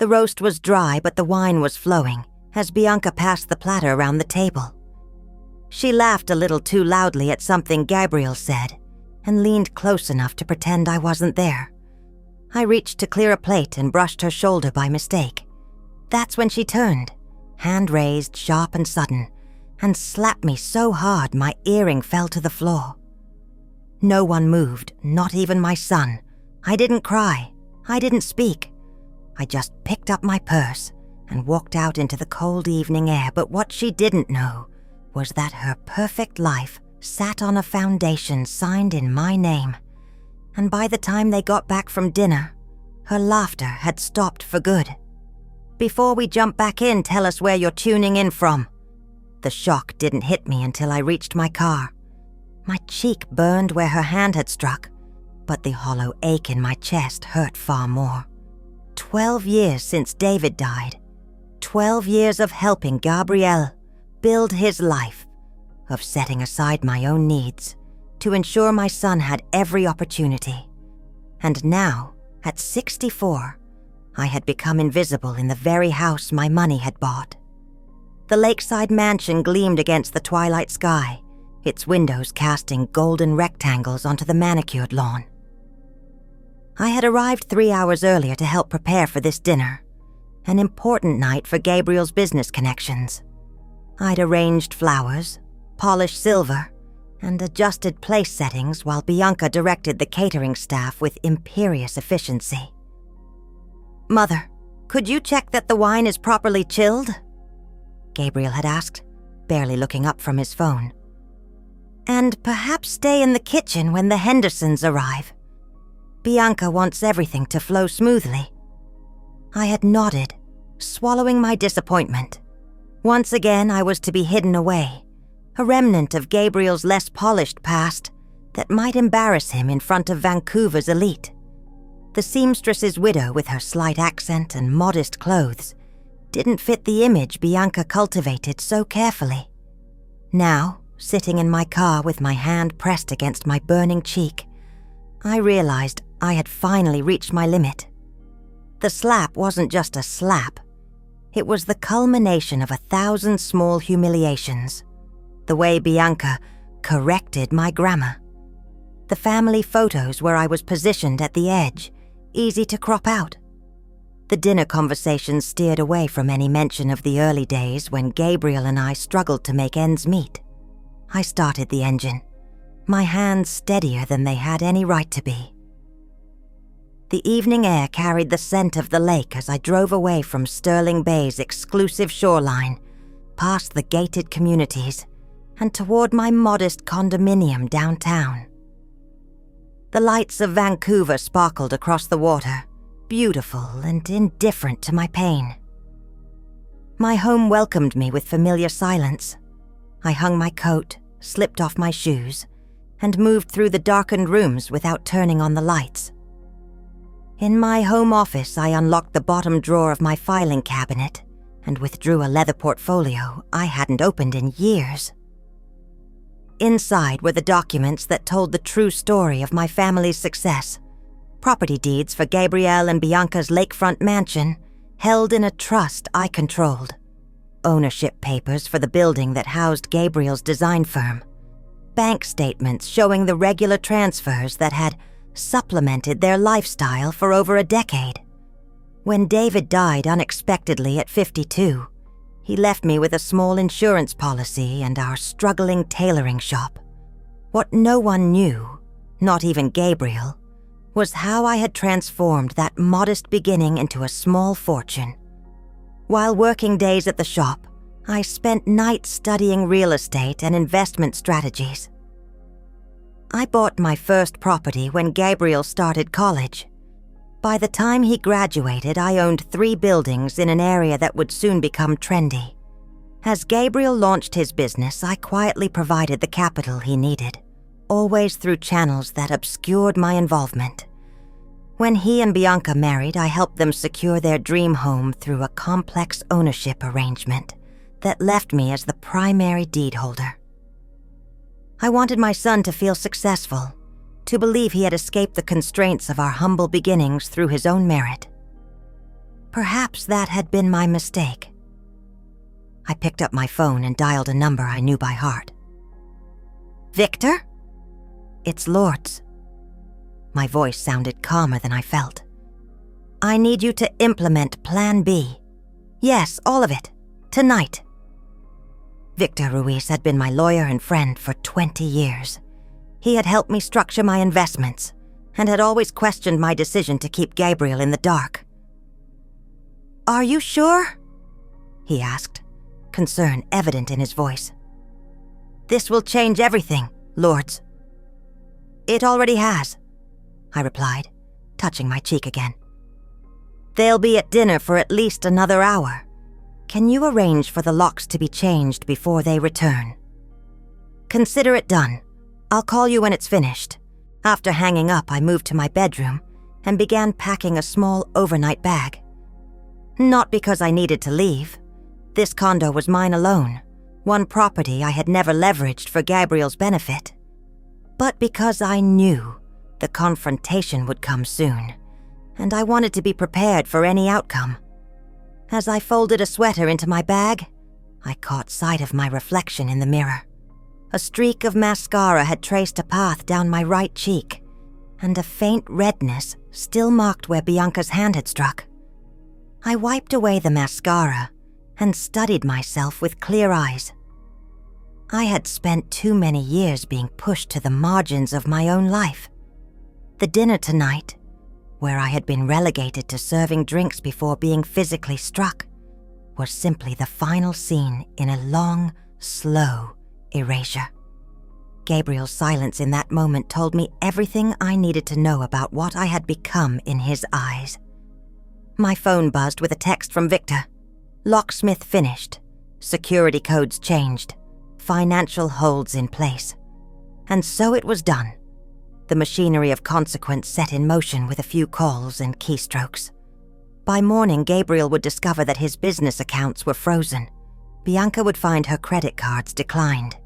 The roast was dry, but the wine was flowing as Bianca passed the platter around the table. She laughed a little too loudly at something Gabriel said and leaned close enough to pretend I wasn't there. I reached to clear a plate and brushed her shoulder by mistake. That's when she turned, hand raised, sharp and sudden, and slapped me so hard my earring fell to the floor. No one moved, not even my son. I didn't cry. I didn't speak. I just picked up my purse and walked out into the cold evening air, but what she didn't know was that her perfect life sat on a foundation signed in my name, and by the time they got back from dinner, her laughter had stopped for good. Before we jump back in, tell us where you're tuning in from. The shock didn't hit me until I reached my car. My cheek burned where her hand had struck, but the hollow ache in my chest hurt far more. 12 years since David died. 12 years of helping Gabriel build his life, of setting aside my own needs to ensure my son had every opportunity. And now, at 64, I had become invisible in the very house my money had bought. The lakeside mansion gleamed against the twilight sky, its windows casting golden rectangles onto the manicured lawn. I had arrived 3 hours earlier to help prepare for this dinner, an important night for Gabriel's business connections. I'd arranged flowers, polished silver, and adjusted place settings while Bianca directed the catering staff with imperious efficiency. "Mother, could you check that the wine is properly chilled?" Gabriel had asked, barely looking up from his phone. "And perhaps stay in the kitchen when the Hendersons arrive. Bianca wants everything to flow smoothly." I had nodded, swallowing my disappointment. Once again, I was to be hidden away, a remnant of Gabriel's less polished past that might embarrass him in front of Vancouver's elite. The seamstress's widow, with her slight accent and modest clothes, didn't fit the image Bianca cultivated so carefully. Now, sitting in my car with my hand pressed against my burning cheek, I realized I had finally reached my limit. The slap wasn't just a slap. It was the culmination of 1,000 small humiliations. The way Bianca corrected my grammar. The family photos where I was positioned at the edge, easy to crop out. The dinner conversations steered away from any mention of the early days when Gabriel and I struggled to make ends meet. I started the engine, my hands steadier than they had any right to be. The evening air carried the scent of the lake as I drove away from Sterling Bay's exclusive shoreline, past the gated communities, and toward my modest condominium downtown. The lights of Vancouver sparkled across the water, beautiful and indifferent to my pain. My home welcomed me with familiar silence. I hung my coat, slipped off my shoes, and moved through the darkened rooms without turning on the lights. In my home office, I unlocked the bottom drawer of my filing cabinet and withdrew a leather portfolio I hadn't opened in years. Inside were the documents that told the true story of my family's success. Property deeds for Gabriel and Bianca's lakefront mansion, held in a trust I controlled. Ownership papers for the building that housed Gabriel's design firm. Bank statements showing the regular transfers that had supplemented their lifestyle for over a decade. When David died unexpectedly at 52, he left me with a small insurance policy and our struggling tailoring shop. What no one knew, not even Gabriel, was how I had transformed that modest beginning into a small fortune. While working days at the shop, I spent nights studying real estate and investment strategies. I bought my first property when Gabriel started college. By the time he graduated, I owned 3 buildings in an area that would soon become trendy. As Gabriel launched his business, I quietly provided the capital he needed, always through channels that obscured my involvement. When he and Bianca married, I helped them secure their dream home through a complex ownership arrangement that left me as the primary deed holder. I wanted my son to feel successful, to believe he had escaped the constraints of our humble beginnings through his own merit. Perhaps that had been my mistake. I picked up my phone and dialed a number I knew by heart. Victor? It's Lords. My voice sounded calmer than I felt. I need you to implement Plan B. Yes, all of it. Tonight. Victor Ruiz had been my lawyer and friend for 20 years. He had helped me structure my investments and had always questioned my decision to keep Gabriel in the dark. Are you sure? He asked, concern evident in his voice. This will change everything, Lords. It already has, I replied, touching my cheek again. They'll be at dinner for at least another hour. Can you arrange for the locks to be changed before they return? Consider it done. I'll call you when it's finished. After hanging up, I moved to my bedroom and began packing a small overnight bag. Not because I needed to leave. This condo was mine alone, one property I had never leveraged for Gabriel's benefit. But because I knew the confrontation would come soon, and I wanted to be prepared for any outcome. As I folded a sweater into my bag, I caught sight of my reflection in the mirror. A streak of mascara had traced a path down my right cheek, and a faint redness still marked where Bianca's hand had struck. I wiped away the mascara and studied myself with clear eyes. I had spent too many years being pushed to the margins of my own life. The dinner tonight, where I had been relegated to serving drinks before being physically struck, was simply the final scene in a long, slow erasure. Gabriel's silence in that moment told me everything I needed to know about what I had become in his eyes. My phone buzzed with a text from Victor. Locksmith finished. Security codes changed. Financial holds in place. And so it was done. The machinery of consequence set in motion with a few calls and keystrokes. By morning, Gabriel would discover that his business accounts were frozen. Bianca would find her credit cards declined.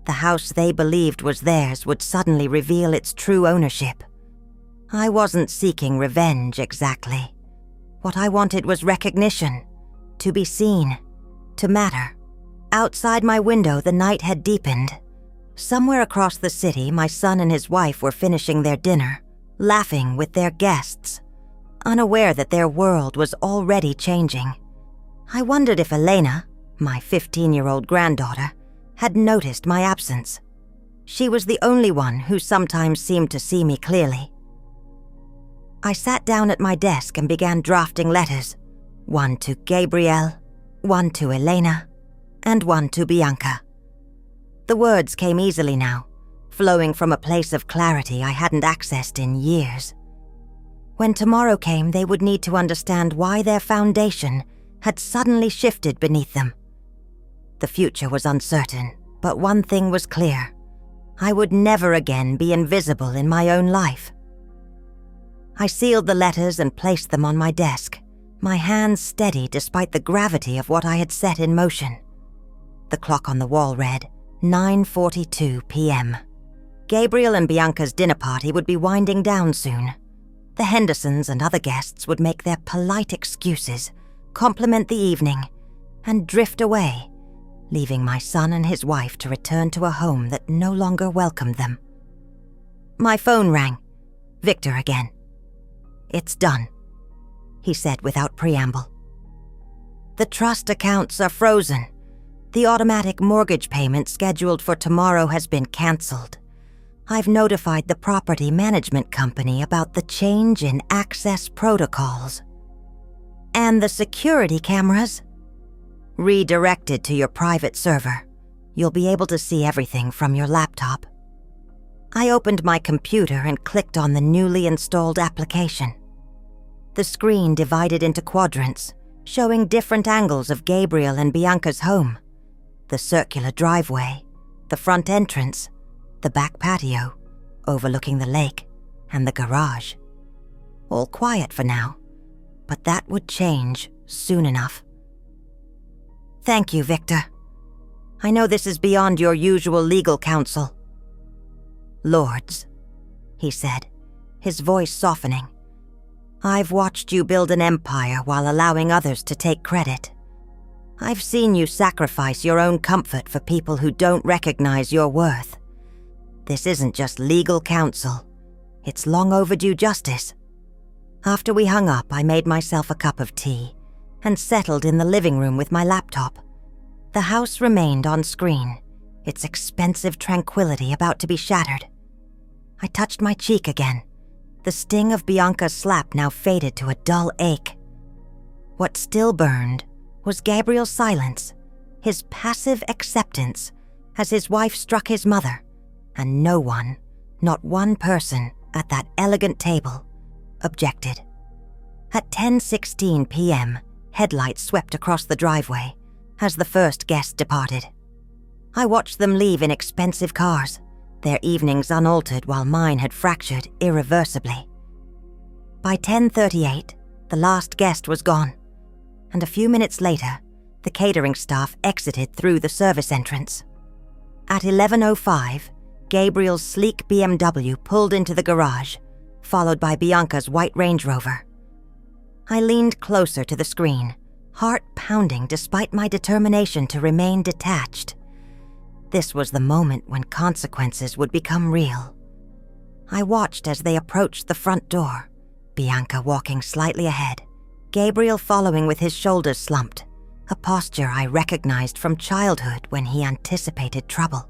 The house they believed was theirs would suddenly reveal its true ownership. I wasn't seeking revenge exactly. What I wanted was recognition, to be seen, to matter. Outside my window, the night had deepened. Somewhere across the city, my son and his wife were finishing their dinner, laughing with their guests, unaware that their world was already changing. I wondered if Elena, my 15-year-old granddaughter, had noticed my absence. She was the only one who sometimes seemed to see me clearly. I sat down at my desk and began drafting letters, one to Gabriel, one to Elena, and one to Bianca. The words came easily now, flowing from a place of clarity I hadn't accessed in years. When tomorrow came, they would need to understand why their foundation had suddenly shifted beneath them. The future was uncertain, but one thing was clear. I would never again be invisible in my own life. I sealed the letters and placed them on my desk, my hands steady despite the gravity of what I had set in motion. The clock on the wall read 9:42 p.m. Gabriel and Bianca's dinner party would be winding down soon. The Hendersons and other guests would make their polite excuses, compliment the evening, and drift away, leaving my son and his wife to return to a home that no longer welcomed them. My phone rang. Victor again. "It's done," he said without preamble. "The trust accounts are frozen. The automatic mortgage payment scheduled for tomorrow has been cancelled. I've notified the property management company about the change in access protocols. And the security cameras? Redirected to your private server. You'll be able to see everything from your laptop." I opened my computer and clicked on the newly installed application. The screen divided into quadrants, showing different angles of Gabriel and Bianca's home. The circular driveway, the front entrance, the back patio, overlooking the lake, and the garage. All quiet for now, but that would change soon enough. "Thank you, Victor. I know this is beyond your usual legal counsel." "Lords," he said, his voice softening. I've watched you build an empire while allowing others to take credit. I've seen you sacrifice your own comfort for people who don't recognize your worth. This isn't just legal counsel. It's long overdue justice. After we hung up, I made myself a cup of tea and settled in the living room with my laptop. The house remained on screen, its expensive tranquility about to be shattered. I touched my cheek again. The sting of Bianca's slap now faded to a dull ache. What still burned was Gabriel's silence, his passive acceptance as his wife struck his mother, and no one, not one person at that elegant table, objected. At 10:16 p.m., headlights swept across the driveway as the first guest departed. I watched them leave in expensive cars, their evenings unaltered while mine had fractured irreversibly. By 10:38, the last guest was gone, and a few minutes later, the catering staff exited through the service entrance. At 11:05, Gabriel's sleek BMW pulled into the garage, followed by Bianca's white Range Rover. I leaned closer to the screen, heart pounding despite my determination to remain detached. This was the moment when consequences would become real. I watched as they approached the front door, Bianca walking slightly ahead, Gabriel following with his shoulders slumped, a posture I recognized from childhood when he anticipated trouble.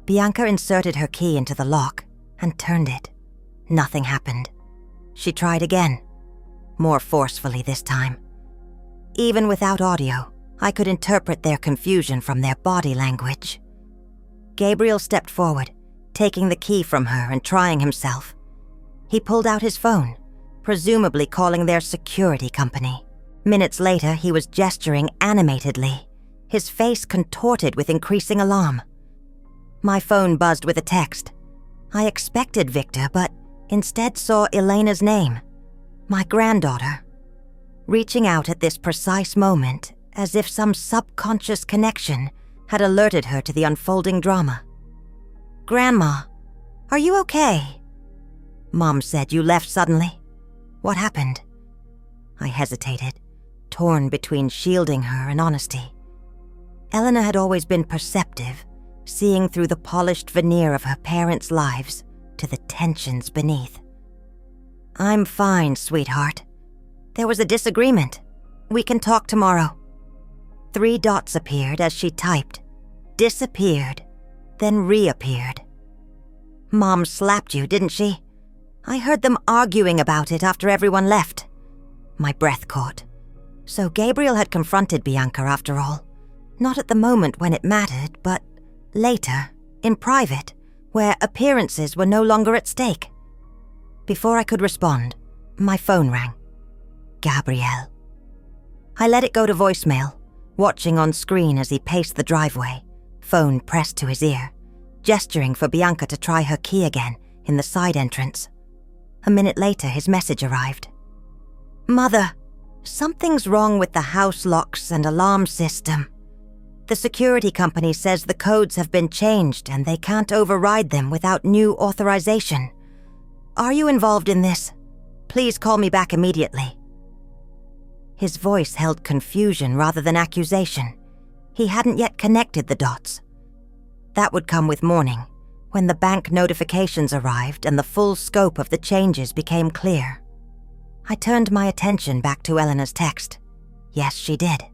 Bianca inserted her key into the lock and turned it. Nothing happened. She tried again, more forcefully this time. Even without audio, I could interpret their confusion from their body language. Gabriel stepped forward, taking the key from her and trying himself. He pulled out his phone, presumably calling their security company. Minutes later, he was gesturing animatedly, his face contorted with increasing alarm. My phone buzzed with a text. I expected Victor, but instead saw Elena's name, my granddaughter. Reaching out at this precise moment, as if some subconscious connection had alerted her to the unfolding drama. "Grandma, are you okay?" Mom said you left suddenly. What happened? I hesitated, torn between shielding her and honesty. Elena had always been perceptive, seeing through the polished veneer of her parents' lives to the tensions beneath. "I'm fine, sweetheart. There was a disagreement. We can talk tomorrow." 3 dots appeared as she typed, disappeared, then reappeared. "Mom slapped you, didn't she? I heard them arguing about it after everyone left." My breath caught. So Gabriel had confronted Bianca after all. Not at the moment when it mattered, but later, in private, where appearances were no longer at stake. Before I could respond, my phone rang. Gabriel. I let it go to voicemail, watching on screen as he paced the driveway, phone pressed to his ear, gesturing for Bianca to try her key again in the side entrance. A minute later, his message arrived. "Mother, something's wrong with the house locks and alarm system. The security company says the codes have been changed and they can't override them without new authorization. Are you involved in this? Please call me back immediately." His voice held confusion rather than accusation. He hadn't yet connected the dots. That would come with morning, when the bank notifications arrived and the full scope of the changes became clear. I turned my attention back to Elena's text. Yes, she did.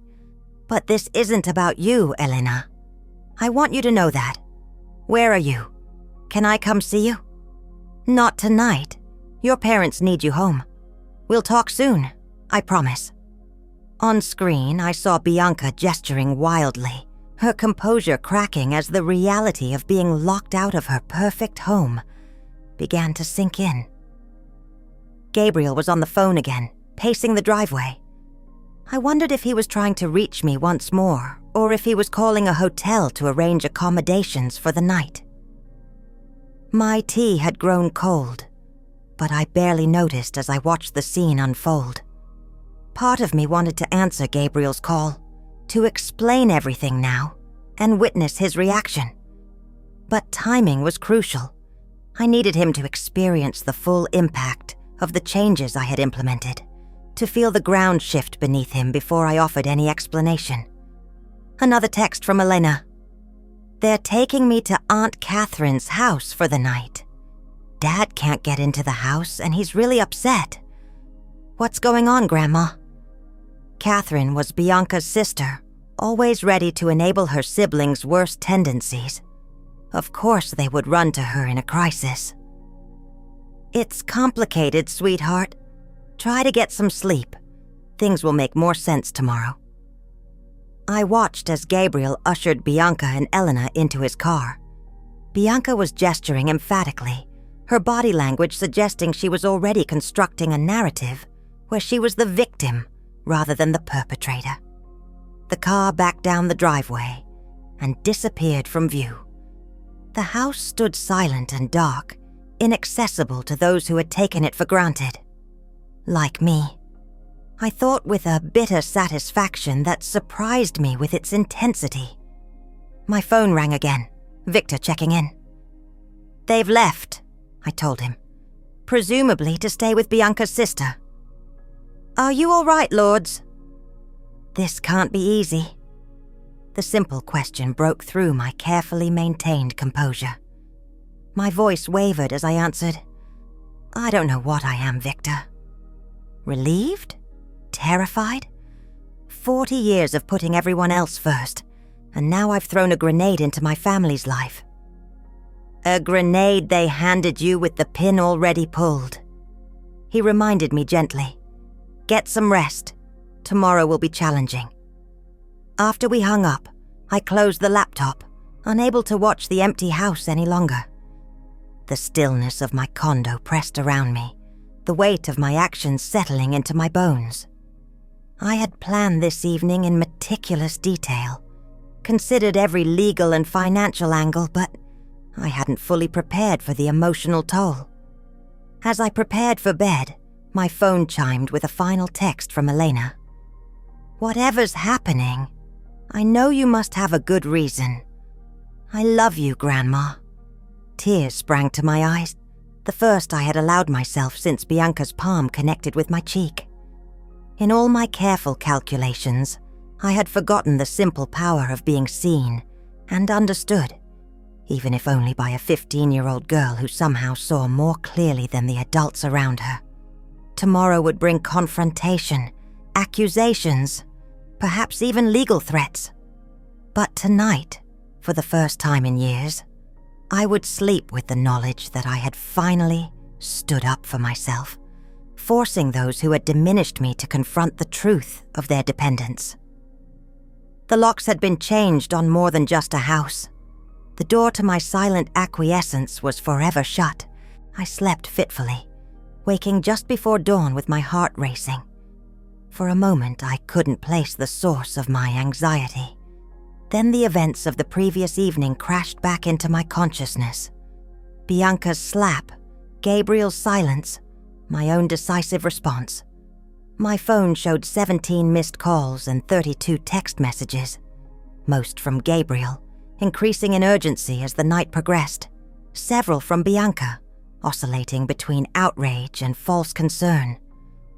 "But this isn't about you, Elena. I want you to know that. Where are you? Can I come see you?" "Not tonight. Your parents need you home. We'll talk soon, I promise." On screen, I saw Bianca gesturing wildly, her composure cracking as the reality of being locked out of her perfect home began to sink in. Gabriel was on the phone again, pacing the driveway. I wondered if he was trying to reach me once more, or if he was calling a hotel to arrange accommodations for the night. My tea had grown cold, but I barely noticed as I watched the scene unfold. Part of me wanted to answer Gabriel's call, to explain everything now, and witness his reaction. But timing was crucial. I needed him to experience the full impact of the changes I had implemented, to feel the ground shift beneath him before I offered any explanation. Another text from Elena. "They're taking me to Aunt Catherine's house for the night. Dad can't get into the house and he's really upset. What's going on, Grandma?" Catherine was Bianca's sister, always ready to enable her siblings' worst tendencies. Of course they would run to her in a crisis. "It's complicated, sweetheart. Try to get some sleep. Things will make more sense tomorrow." I watched as Gabriel ushered Bianca and Elena into his car. Bianca was gesturing emphatically, her body language suggesting she was already constructing a narrative where she was the victim rather than the perpetrator. The car backed down the driveway and disappeared from view. The house stood silent and dark, inaccessible to those who had taken it for granted. Like me, I thought with a bitter satisfaction that surprised me with its intensity. My phone rang again, Victor checking in. "They've left," I told him, "presumably to stay with Bianca's sister." "Are you all right, Lords?" This can't be easy. The simple question broke through my carefully maintained composure. My voice wavered as I answered, "I don't know what I am, Victor." Relieved? Terrified? 40 years of putting everyone else first, and now I've thrown a grenade into my family's life. "A grenade they handed you with the pin already pulled." He reminded me gently, "Get some rest. Tomorrow will be challenging." After we hung up, I closed the laptop, unable to watch the empty house any longer. The stillness of my condo pressed around me, the weight of my actions settling into my bones. I had planned this evening in meticulous detail, considered every legal and financial angle, but I hadn't fully prepared for the emotional toll. As I prepared for bed, my phone chimed with a final text from Elena. "Whatever's happening, I know you must have a good reason. I love you, Grandma." Tears sprang to my eyes, the first I had allowed myself since Bianca's palm connected with my cheek. In all my careful calculations, I had forgotten the simple power of being seen and understood, even if only by a 15-year-old girl who somehow saw more clearly than the adults around her. Tomorrow would bring confrontation, accusations, perhaps even legal threats. But tonight, for the first time in years, I would sleep with the knowledge that I had finally stood up for myself, forcing those who had diminished me to confront the truth of their dependence. The locks had been changed on more than just a house. The door to my silent acquiescence was forever shut. I slept fitfully, waking just before dawn with my heart racing. For a moment, I couldn't place the source of my anxiety. Then the events of the previous evening crashed back into my consciousness. Bianca's slap, Gabriel's silence, my own decisive response. My phone showed 17 missed calls and 32 text messages, most from Gabriel, increasing in urgency as the night progressed, several from Bianca, oscillating between outrage and false concern,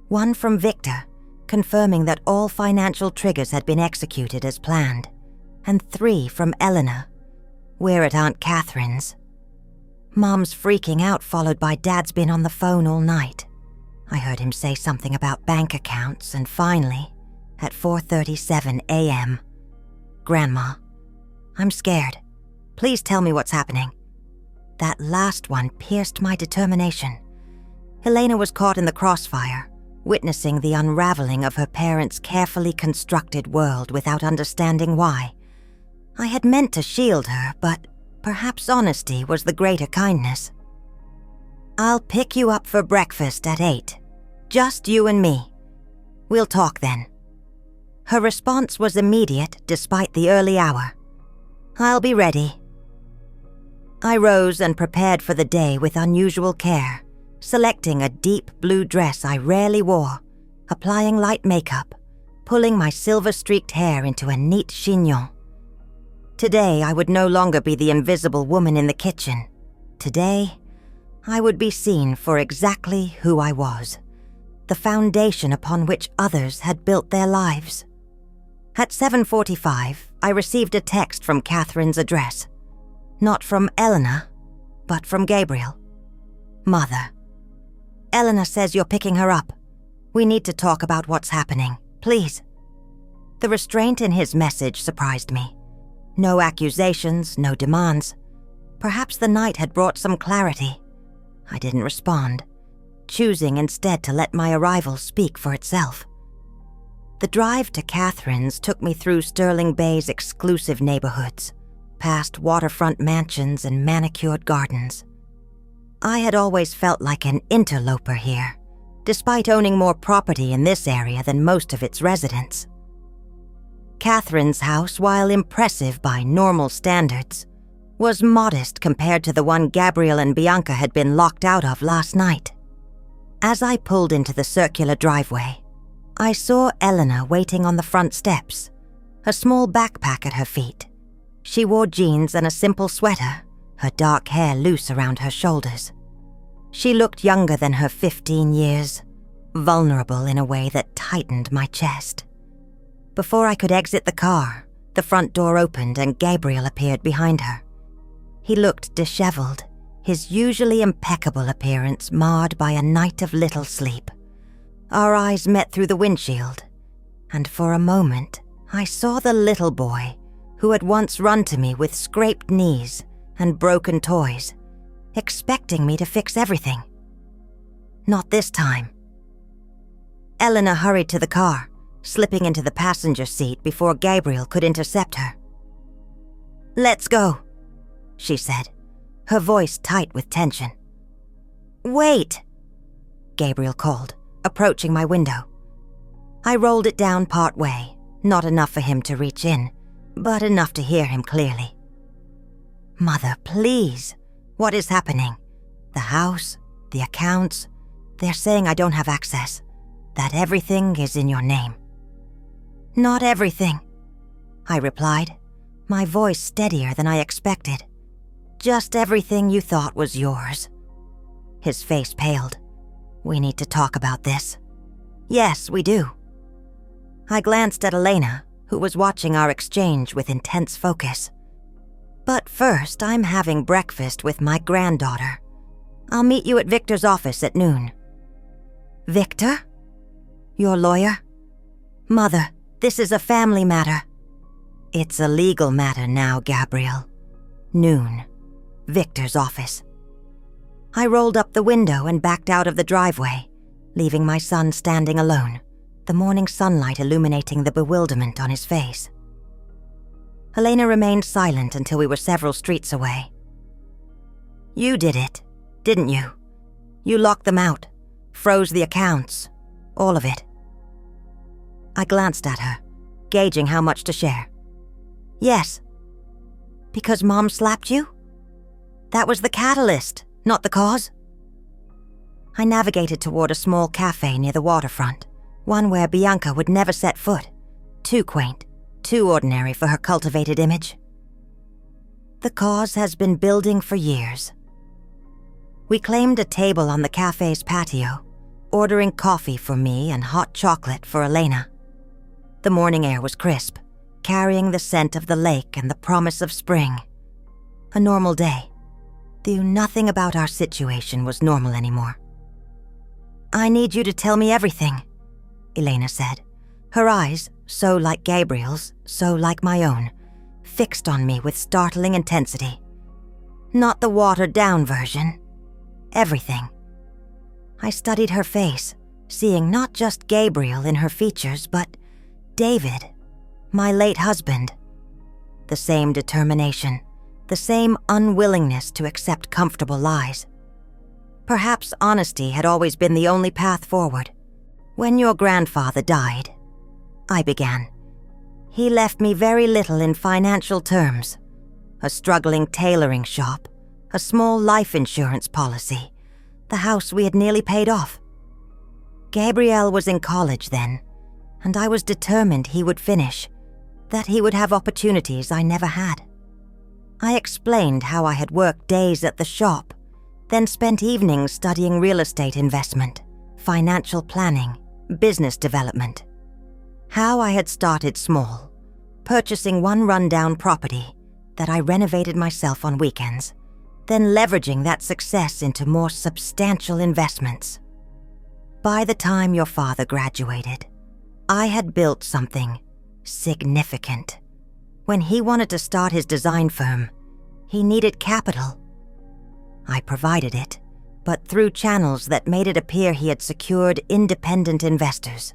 one from Victor, confirming that all financial triggers had been executed as planned, and 3 from Eleanor. "We're at Aunt Catherine's." Mom's freaking out, followed by Dad's been on the phone all night. I heard him say something about bank accounts, and finally, at 4:37 a.m., "Grandma, I'm scared. Please tell me what's happening." That last one pierced my determination. Elena was caught in the crossfire, witnessing the unraveling of her parents' carefully constructed world without understanding why. I had meant to shield her, but perhaps honesty was the greater kindness. "I'll pick you up for breakfast at 8. Just you and me. We'll talk then." Her response was immediate despite the early hour. "I'll be ready." I rose and prepared for the day with unusual care, selecting a deep blue dress I rarely wore, applying light makeup, pulling my silver-streaked hair into a neat chignon. Today I would no longer be the invisible woman in the kitchen. Today, I would be seen for exactly who I was, the foundation upon which others had built their lives. At 7:45, I received a text from Catherine's address. Not from Eleanor, but from Gabriel. Mother, Eleanor says you're picking her up. We need to talk about what's happening, please. The restraint in his message surprised me. No accusations, no demands. Perhaps the night had brought some clarity. I didn't respond, choosing instead to let my arrival speak for itself. The drive to Catherine's took me through Sterling Bay's exclusive neighborhoods, past waterfront mansions and manicured gardens. I had always felt like an interloper here, despite owning more property in this area than most of its residents. Catherine's house, while impressive by normal standards, was modest compared to the one Gabriel and Bianca had been locked out of last night. As I pulled into the circular driveway, I saw Eleanor waiting on the front steps, a small backpack at her feet. She wore jeans and a simple sweater, her dark hair loose around her shoulders. She looked younger than her 15 years, vulnerable in a way that tightened my chest. Before I could exit the car, the front door opened and Gabriel appeared behind her. He looked disheveled, his usually impeccable appearance marred by a night of little sleep. Our eyes met through the windshield, and for a moment, I saw the little boy who had once run to me with scraped knees and broken toys, expecting me to fix everything. Not this time. Eleanor hurried to the car, slipping into the passenger seat before Gabriel could intercept her. "Let's go," she said, her voice tight with tension. "Wait," Gabriel called, approaching my window. I rolled it down part way, not enough for him to reach in, but enough to hear him clearly. "Mother, please. What is happening? The house, the accounts, they're saying I don't have access, that everything is in your name." "Not everything," I replied, my voice steadier than I expected. "Just everything you thought was yours." His face paled. "We need to talk about this." "Yes, we do." I glanced at Elena, who was watching our exchange with intense focus. "But first, I'm having breakfast with my granddaughter. I'll meet you at Victor's office at noon." "Victor? Your lawyer?" "Mother, this is a family matter." "It's a legal matter now, Gabriel. Noon. Victor's office." I rolled up the window and backed out of the driveway, leaving my son standing alone, the morning sunlight illuminating the bewilderment on his face. Elena remained silent until we were several streets away. "You did it, didn't you? You locked them out, froze the accounts, all of it." I glanced at her, gauging how much to share. "Yes." "Because Mom slapped you? That was the catalyst, not the cause?" I navigated toward a small cafe near the waterfront, one where Bianca would never set foot. Too quaint, too ordinary for her cultivated image. The cause has been building for years. We claimed a table on the cafe's patio, ordering coffee for me and hot chocolate for Elena. The morning air was crisp, carrying the scent of the lake and the promise of spring. A normal day, though nothing about our situation was normal anymore. "I need you to tell me everything," Elena said, her eyes, so like Gabriel's, so like my own, fixed on me with startling intensity. Not the watered-down version. Everything. I studied her face, seeing not just Gabriel in her features, but David, my late husband. The same determination, the same unwillingness to accept comfortable lies. Perhaps honesty had always been the only path forward. "When your grandfather died," I began, "he left me very little in financial terms. A struggling tailoring shop, a small life insurance policy, the house we had nearly paid off. Gabriel was in college then, and I was determined he would finish, that he would have opportunities I never had. I explained how I had worked days at the shop, then spent evenings studying real estate investment, financial planning, business development. How I had started small, purchasing one rundown property that I renovated myself on weekends, then leveraging that success into more substantial investments. By the time your father graduated, I had built something significant. When he wanted to start his design firm, he needed capital. I provided it, but through channels that made it appear he had secured independent investors.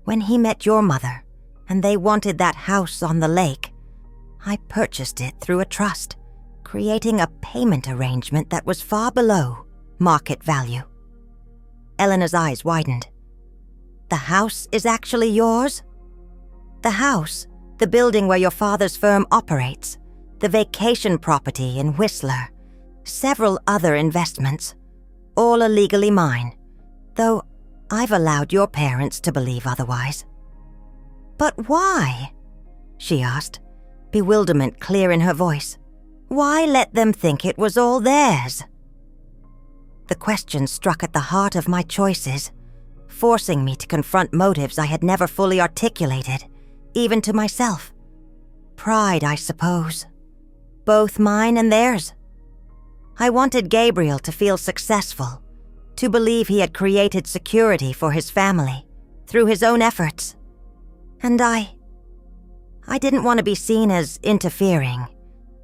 When he met your mother, and they wanted that house on the lake, I purchased it through a trust, creating a payment arrangement that was far below market value. Eleanor's eyes widened. The house is actually yours? The house, the building where your father's firm operates, the vacation property in Whistler, several other investments, all are legally mine, though I've allowed your parents to believe otherwise. But why? She asked, bewilderment clear in her voice. Why let them think it was all theirs? The question struck at the heart of my choices, forcing me to confront motives I had never fully articulated, even to myself. Pride, I suppose. Both mine and theirs. I wanted Gabriel to feel successful, to believe he had created security for his family through his own efforts. And I didn't want to be seen as interfering,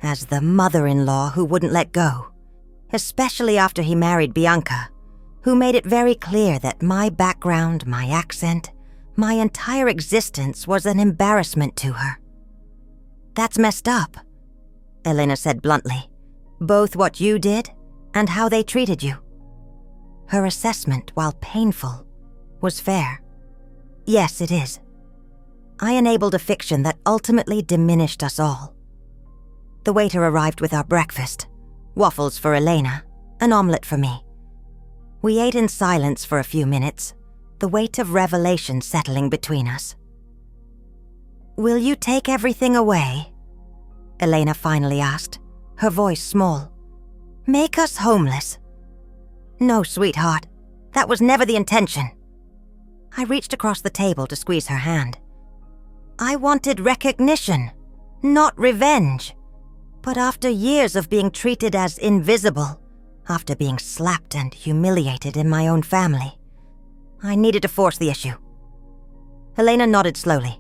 as the mother-in-law who wouldn't let go, especially after he married Bianca, who made it very clear that my background, my accent, my entire existence was an embarrassment to her. That's messed up, Elena said bluntly, both what you did and how they treated you. Her assessment, while painful, was fair. Yes, it is. I enabled a fiction that ultimately diminished us all. The waiter arrived with our breakfast, waffles for Elena, an omelette for me. We ate in silence for a few minutes, the weight of revelation settling between us. Will you take everything away? Elena finally asked, her voice small. Make us homeless? No, sweetheart, that was never the intention. I reached across the table to squeeze her hand. I wanted recognition, not revenge. But after years of being treated as invisible, after being slapped and humiliated in my own family, I needed to force the issue. Elena nodded slowly.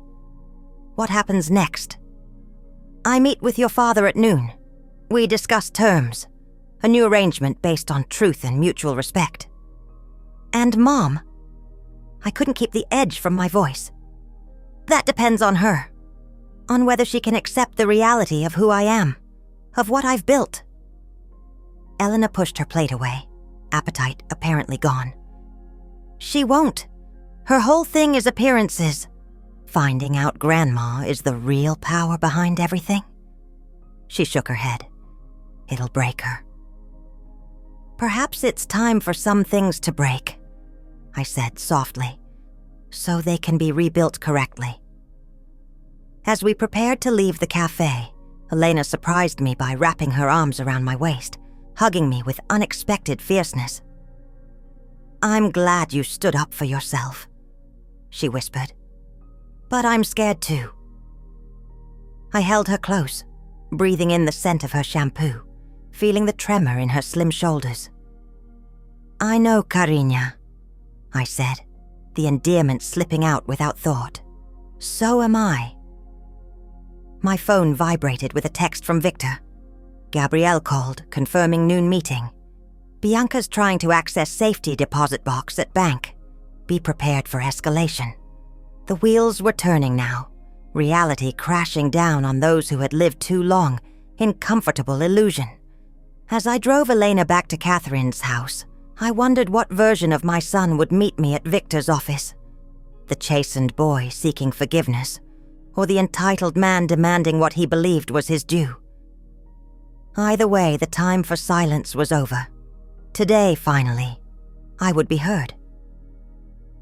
What happens next? I meet with your father at noon. We discuss terms, a new arrangement based on truth and mutual respect. And Mom? I couldn't keep the edge from my voice. That depends on her, on whether she can accept the reality of who I am, of what I've built. Elena pushed her plate away, appetite apparently gone. She won't. Her whole thing is appearances. Finding out Grandma is the real power behind everything. She shook her head. It'll break her. Perhaps it's time for some things to break, I said softly, so they can be rebuilt correctly. As we prepared to leave the cafe, Elena surprised me by wrapping her arms around my waist, hugging me with unexpected fierceness. I'm glad you stood up for yourself, she whispered. But I'm scared too. I held her close, breathing in the scent of her shampoo, feeling the tremor in her slim shoulders. I know, Cariña, I said, the endearment slipping out without thought. So am I. My phone vibrated with a text from Victor. Gabriel called, confirming noon meeting. Bianca's trying to access safety deposit box at bank. Be prepared for escalation. The wheels were turning now, reality crashing down on those who had lived too long in comfortable illusion. As I drove Elena back to Catherine's house, I wondered what version of my son would meet me at Victor's office. The chastened boy seeking forgiveness, or the entitled man demanding what he believed was his due. Either way, the time for silence was over. Today, finally, I would be heard.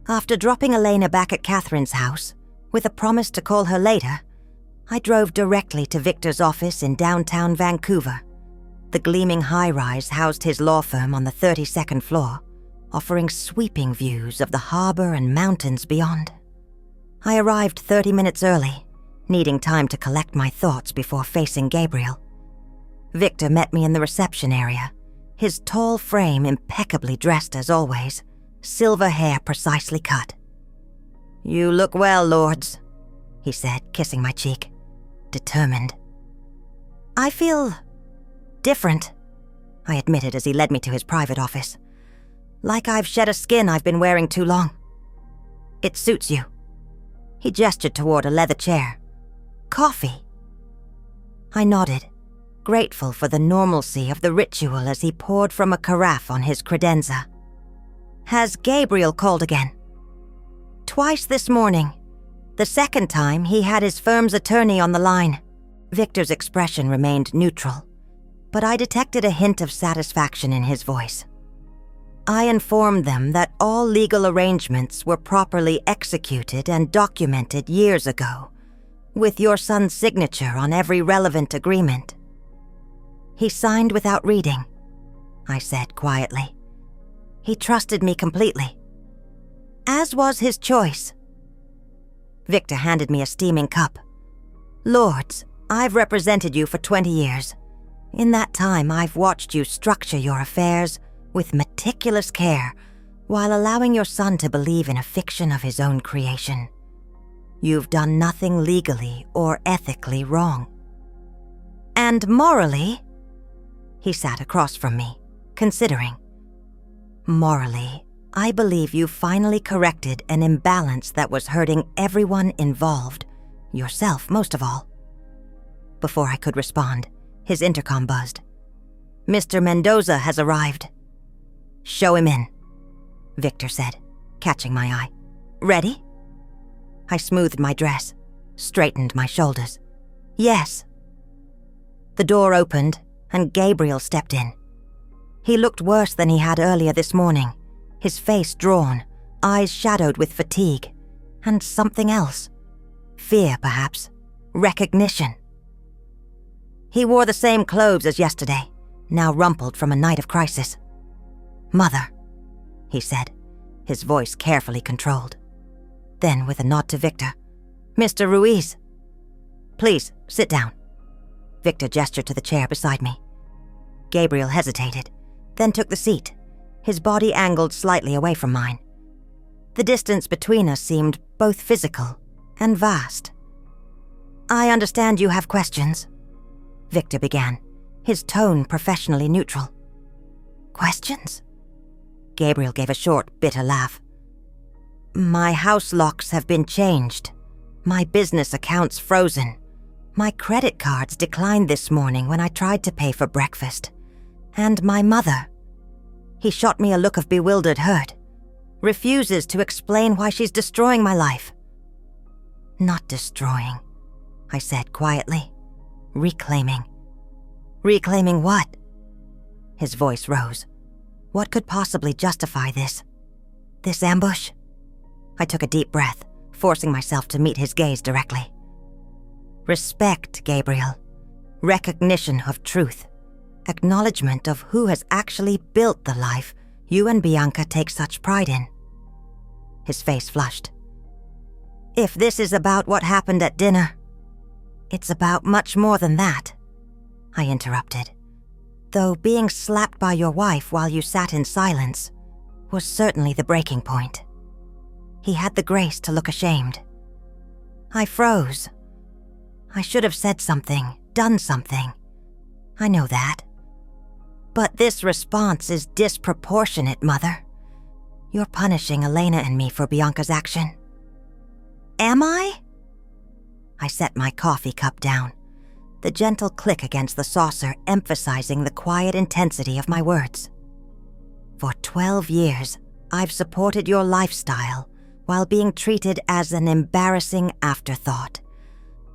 After dropping Elena back at Catherine's house, with a promise to call her later, I drove directly to Victor's office in downtown Vancouver. The gleaming high-rise housed his law firm on the 32nd floor, offering sweeping views of the harbor and mountains beyond. I arrived 30 minutes early, needing time to collect my thoughts before facing Gabriel. Victor met me in the reception area, his tall frame impeccably dressed as always, silver hair precisely cut. "You look well, lords," he said, kissing my cheek. Determined. "I feel different," I admitted as he led me to his private office. "Like I've shed a skin I've been wearing too long. It suits you." He gestured toward a leather chair. "Coffee." I nodded, grateful for the normalcy of the ritual as he poured from a carafe on his credenza. "Has Gabriel called again?" "Twice this morning. The second time, he had his firm's attorney on the line." Victor's expression remained neutral, but I detected a hint of satisfaction in his voice. "I informed them that all legal arrangements were properly executed and documented years ago, with your son's signature on every relevant agreement." "He signed without reading," I said quietly. "He trusted me completely. As was his choice." Victor handed me a steaming cup. "Lords, I've represented you for 20 years. In that time, I've watched you structure your affairs with meticulous care while allowing your son to believe in a fiction of his own creation. You've done nothing legally or ethically wrong. And morally," he sat across from me, considering. "Morally, I believe you finally corrected an imbalance that was hurting everyone involved, yourself most of all." Before I could respond, his intercom buzzed. "Mr. Mendoza has arrived." "Show him in," Victor said, catching my eye. "Ready?" I smoothed my dress, straightened my shoulders. "Yes." The door opened, and Gabriel stepped in. He looked worse than he had earlier this morning, his face drawn, eyes shadowed with fatigue, and something else. Fear, perhaps. Recognition. He wore the same clothes as yesterday, now rumpled from a night of crisis. "Mother," he said, his voice carefully controlled. Then, with a nod to Victor, "Mr. Ruiz. Please, sit down." Victor gestured to the chair beside me. Gabriel hesitated, then took the seat, his body angled slightly away from mine. The distance between us seemed both physical and vast. "I understand you have questions," Victor began, his tone professionally neutral. "Questions?" Gabriel gave a short, bitter laugh. "My house locks have been changed, my business accounts frozen. My credit cards declined this morning when I tried to pay for breakfast. And my mother," he shot me a look of bewildered hurt, "refuses to explain why she's destroying my life." "Not destroying," I said quietly. "Reclaiming." "Reclaiming what?" His voice rose. "What could possibly justify this? This ambush?" I took a deep breath, forcing myself to meet his gaze directly. "Respect, Gabriel. Recognition of truth. Acknowledgement of who has actually built the life you and Bianca take such pride in." His face flushed. "If this is about what happened at dinner, it's about much more than that," I interrupted. "Though being slapped by your wife while you sat in silence was certainly the breaking point." He had the grace to look ashamed. I froze. I should have said something, done something. I know that. "But this response is disproportionate, Mother. You're punishing Elena and me for Bianca's action." "Am I?" I set my coffee cup down, the gentle click against the saucer emphasizing the quiet intensity of my words. "For 12 years, I've supported your lifestyle while being treated as an embarrassing afterthought.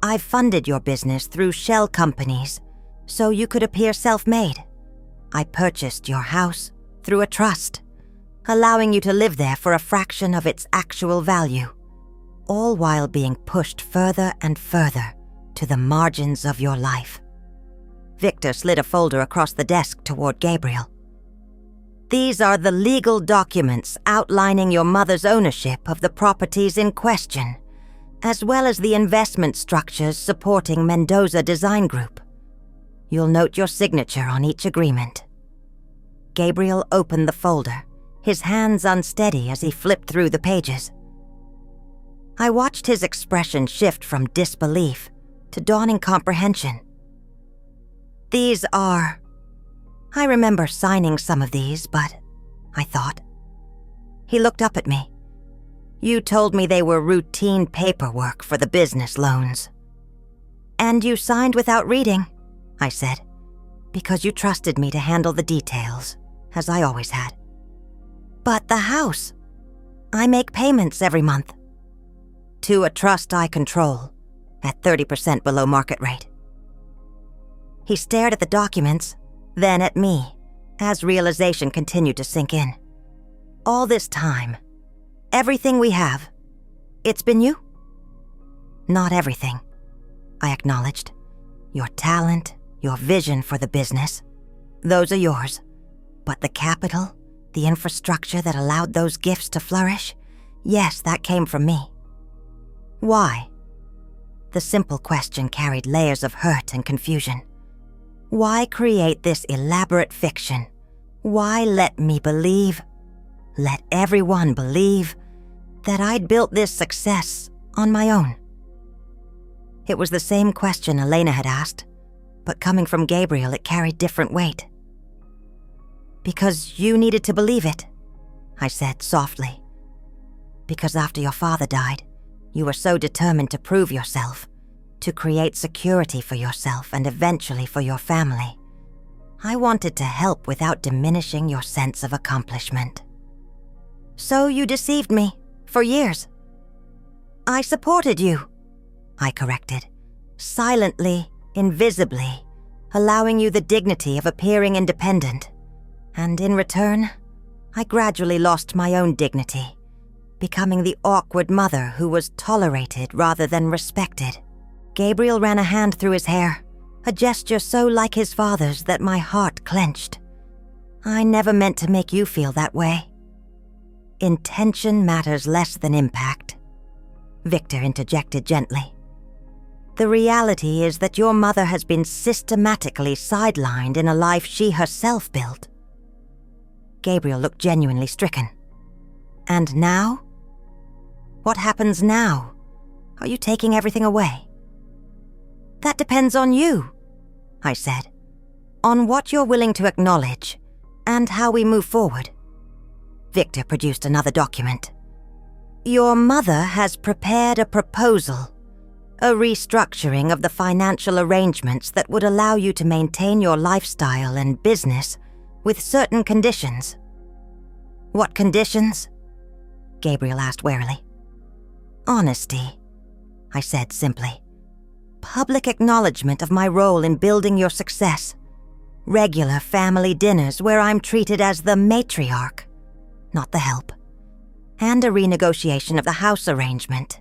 I've funded your business through shell companies so you could appear self-made. I purchased your house through a trust, allowing you to live there for a fraction of its actual value, all while being pushed further and further to the margins of your life. Victor slid a folder across the desk toward Gabriel. "These are the legal documents outlining your mother's ownership of the properties in question, as well as the investment structures supporting Mendoza Design Group. You'll note your signature on each agreement." Gabriel opened the folder, his hands unsteady as he flipped through the pages. I watched his expression shift from disbelief to dawning comprehension. "These are... I remember signing some of these, but..." I thought. He looked up at me. "You told me they were routine paperwork for the business loans." "And you signed without reading," I said, "because you trusted me to handle the details, as I always had." "But the house. I make payments every month." "To a trust I control, at 30% below market rate." He stared at the documents, then at me, as realization continued to sink in. "All this time, everything we have, it's been you?" "Not everything," I acknowledged. "Your talent, your vision for the business, those are yours. But the capital, the infrastructure that allowed those gifts to flourish, yes, that came from me." "Why?" The simple question carried layers of hurt and confusion. Why create this elaborate fiction? Why let me believe, let everyone believe, that I'd built this success on my own? It was the same question Elena had asked, but coming from Gabriel, it carried different weight. "Because you needed to believe it," I said softly. "Because after your father died, you were so determined to prove yourself, to create security for yourself and eventually for your family. I wanted to help without diminishing your sense of accomplishment." "So you deceived me, for years." "I supported you," I corrected, "silently, invisibly, allowing you the dignity of appearing independent. And in return, I gradually lost my own dignity, becoming the awkward mother who was tolerated rather than respected." Gabriel ran a hand through his hair, a gesture so like his father's that my heart clenched. "I never meant to make you feel that way." "Intention matters less than impact," Victor interjected gently. "The reality is that your mother has been systematically sidelined in a life she herself built." Gabriel looked genuinely stricken. "And now? What happens now? Are you taking everything away?" "That depends on you," I said, "on what you're willing to acknowledge, and how we move forward." Victor produced another document. "Your mother has prepared a proposal, a restructuring of the financial arrangements that would allow you to maintain your lifestyle and business with certain conditions." "What conditions?" Gabriel asked warily. "Honesty," I said simply. "Public acknowledgement of my role in building your success. Regular family dinners where I'm treated as the matriarch, not the help. And a renegotiation of the house arrangement.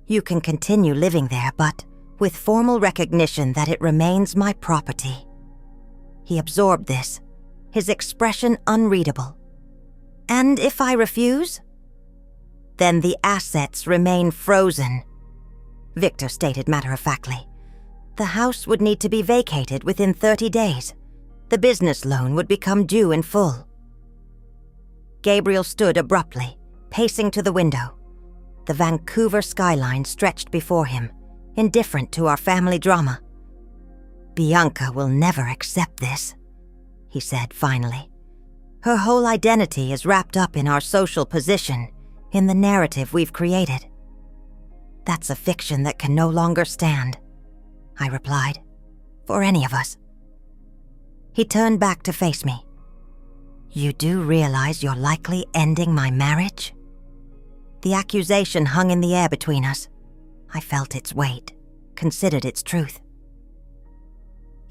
You can continue living there, but with formal recognition that it remains my property." He absorbed this, his expression unreadable. "And if I refuse?" "Then the assets remain frozen," Victor stated matter-of-factly. "The house would need to be vacated within 30 days. The business loan would become due in full." Gabriel stood abruptly, pacing to the window. The Vancouver skyline stretched before him, indifferent to our family drama. "Bianca will never accept this," he said finally. "Her whole identity is wrapped up in our social position, in the narrative we've created." "That's a fiction that can no longer stand," I replied, "for any of us." He turned back to face me. "You do realize you're likely ending my marriage?" The accusation hung in the air between us. I felt its weight, considered its truth.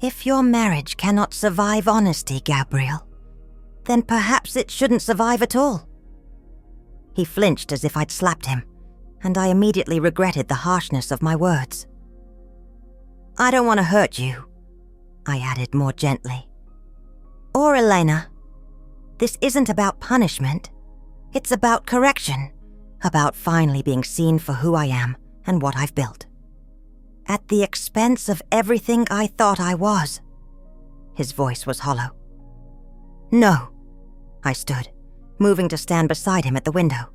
"If your marriage cannot survive honesty, Gabriel, then perhaps it shouldn't survive at all." He flinched as if I'd slapped him, and I immediately regretted the harshness of my words. "I don't want to hurt you," I added more gently. Or Elena. This isn't about punishment. It's about correction, about finally being seen for who I am and what I've built. At the expense of everything I thought I was. His voice was hollow. No, I stood, moving to stand beside him at the window.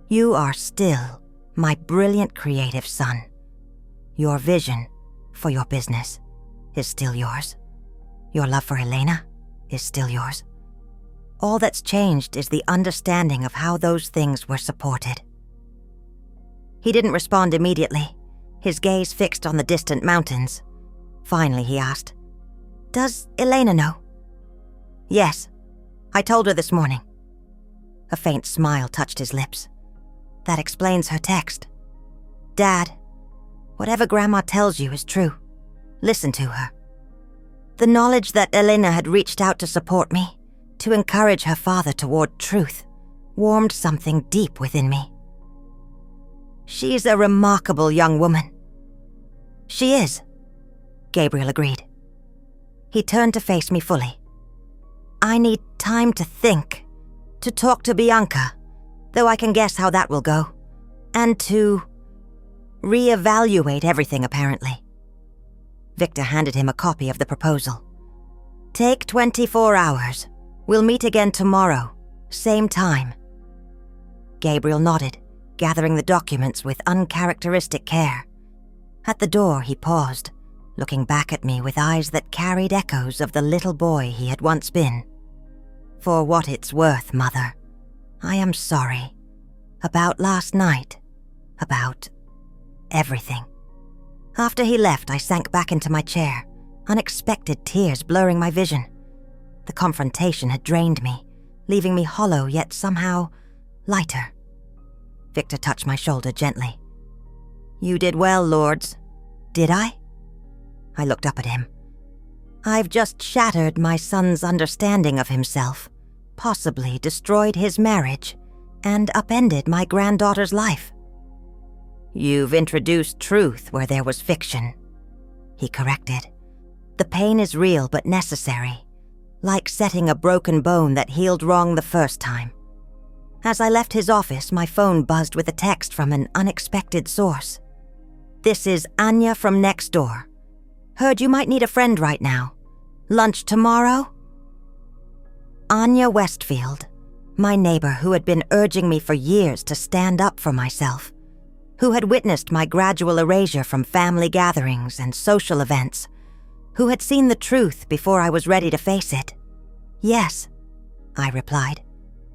You are still my brilliant creative son. Your vision for your business is still yours. Your love for Elena is still yours. All that's changed is the understanding of how those things were supported. He didn't respond immediately, his gaze fixed on the distant mountains. Finally, he asked, Does Elena know? Yes, I told her this morning. A faint smile touched his lips. That explains her text. Dad, whatever Grandma tells you is true. Listen to her. The knowledge that Elena had reached out to support me, to encourage her father toward truth, warmed something deep within me. She's a remarkable young woman. She is, Gabriel agreed. He turned to face me fully. I need time to think, to talk to Bianca, though I can guess how that will go, and to reevaluate everything apparently. Victor handed him a copy of the proposal. Take 24 hours. We'll meet again tomorrow, same time. Gabriel nodded, gathering the documents with uncharacteristic care. At the door, he paused, looking back at me with eyes that carried echoes of the little boy he had once been. For what it's worth, Mother, I am sorry. About last night. About everything. After he left, I sank back into my chair, unexpected tears blurring my vision. The confrontation had drained me, leaving me hollow yet somehow lighter. Victor touched my shoulder gently. You did well, Lords. Did I? I looked up at him. I've just shattered my son's understanding of himself, possibly destroyed his marriage, and upended my granddaughter's life. You've introduced truth where there was fiction, he corrected. The pain is real but necessary, like setting a broken bone that healed wrong the first time. As I left his office, my phone buzzed with a text from an unexpected source. This is Anya from next door. Heard you might need a friend right now. Lunch tomorrow? Anya Westfield, my neighbor who had been urging me for years to stand up for myself, who had witnessed my gradual erasure from family gatherings and social events, who had seen the truth before I was ready to face it. Yes, I replied.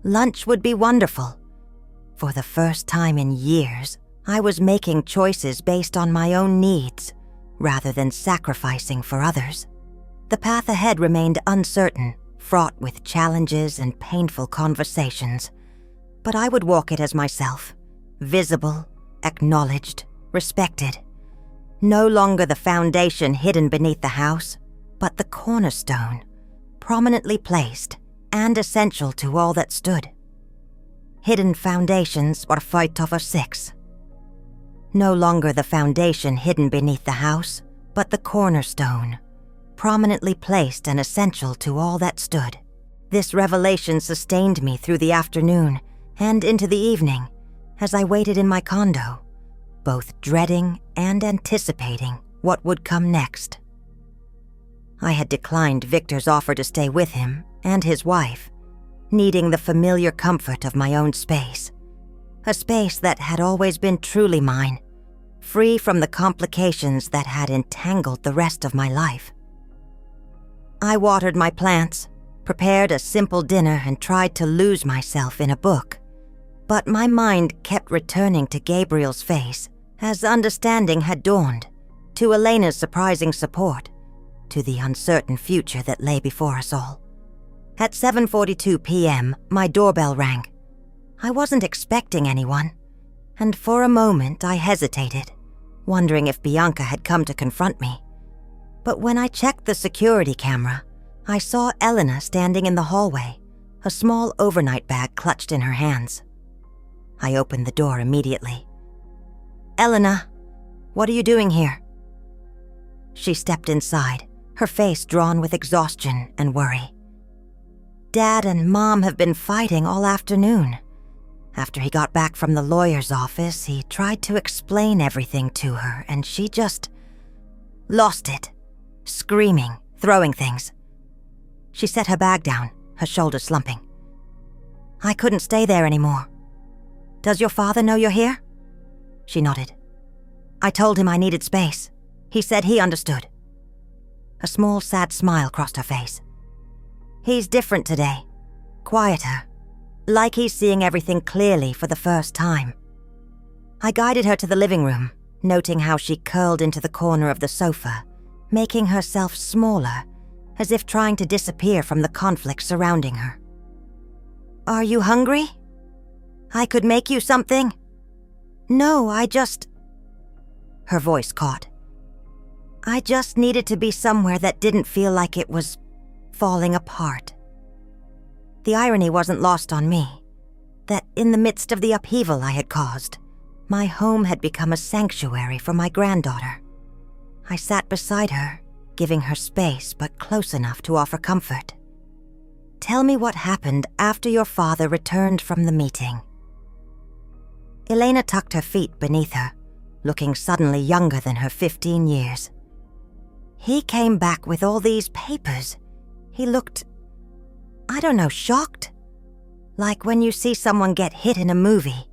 Lunch would be wonderful. For the first time in years, I was making choices based on my own needs, rather than sacrificing for others. The path ahead remained uncertain, fraught with challenges and painful conversations, but I would walk it as myself, visible, acknowledged, respected. No longer the foundation hidden beneath the house, but the cornerstone, prominently placed and essential to all that stood. Hidden foundations were fight over 6. No longer the foundation hidden beneath the house, but the cornerstone, prominently placed and essential to all that stood. This revelation sustained me through the afternoon and into the evening as I waited in my condo, both dreading and anticipating what would come next. I had declined Victor's offer to stay with him and his wife, needing the familiar comfort of my own space, a space that had always been truly mine, free from the complications that had entangled the rest of my life. I watered my plants, prepared a simple dinner, and tried to lose myself in a book, but my mind kept returning to Gabriel's face as understanding had dawned, to Elena's surprising support, to the uncertain future that lay before us all. At 7:42 p.m., my doorbell rang. I wasn't expecting anyone, and for a moment I hesitated, wondering if Bianca had come to confront me. But when I checked the security camera, I saw Elena standing in the hallway, a small overnight bag clutched in her hands. I opened the door immediately. Elena, what are you doing here? She stepped inside, her face drawn with exhaustion and worry. Dad and Mom have been fighting all afternoon. After he got back from the lawyer's office, he tried to explain everything to her, and she just lost it, screaming, throwing things. She set her bag down, her shoulders slumping. I couldn't stay there anymore. Does your father know you're here? She nodded. I told him I needed space. He said he understood. A small, sad smile crossed her face. He's different today, quieter, like he's seeing everything clearly for the first time. I guided her to the living room, noting how she curled into the corner of the sofa, making herself smaller, as if trying to disappear from the conflict surrounding her. Are you hungry? I could make you something. No, Her voice caught. I just needed to be somewhere that didn't feel like it was falling apart. The irony wasn't lost on me, that in the midst of the upheaval I had caused, my home had become a sanctuary for my granddaughter. I sat beside her, giving her space but close enough to offer comfort. Tell me what happened after your father returned from the meeting. Elena tucked her feet beneath her, looking suddenly younger than her 15 years. He came back with all these papers. He looked, shocked. Like when you see someone get hit in a movie,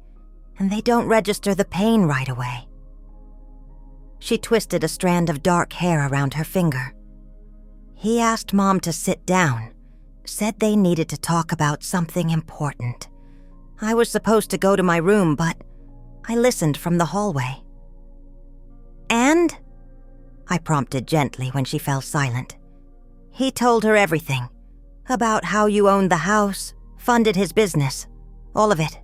and they don't register the pain right away. She twisted a strand of dark hair around her finger. He asked Mom to sit down, said they needed to talk about something important. I was supposed to go to my room, but I listened from the hallway. And? I prompted gently when she fell silent. He told her everything, about how you owned the house, funded his business, all of it.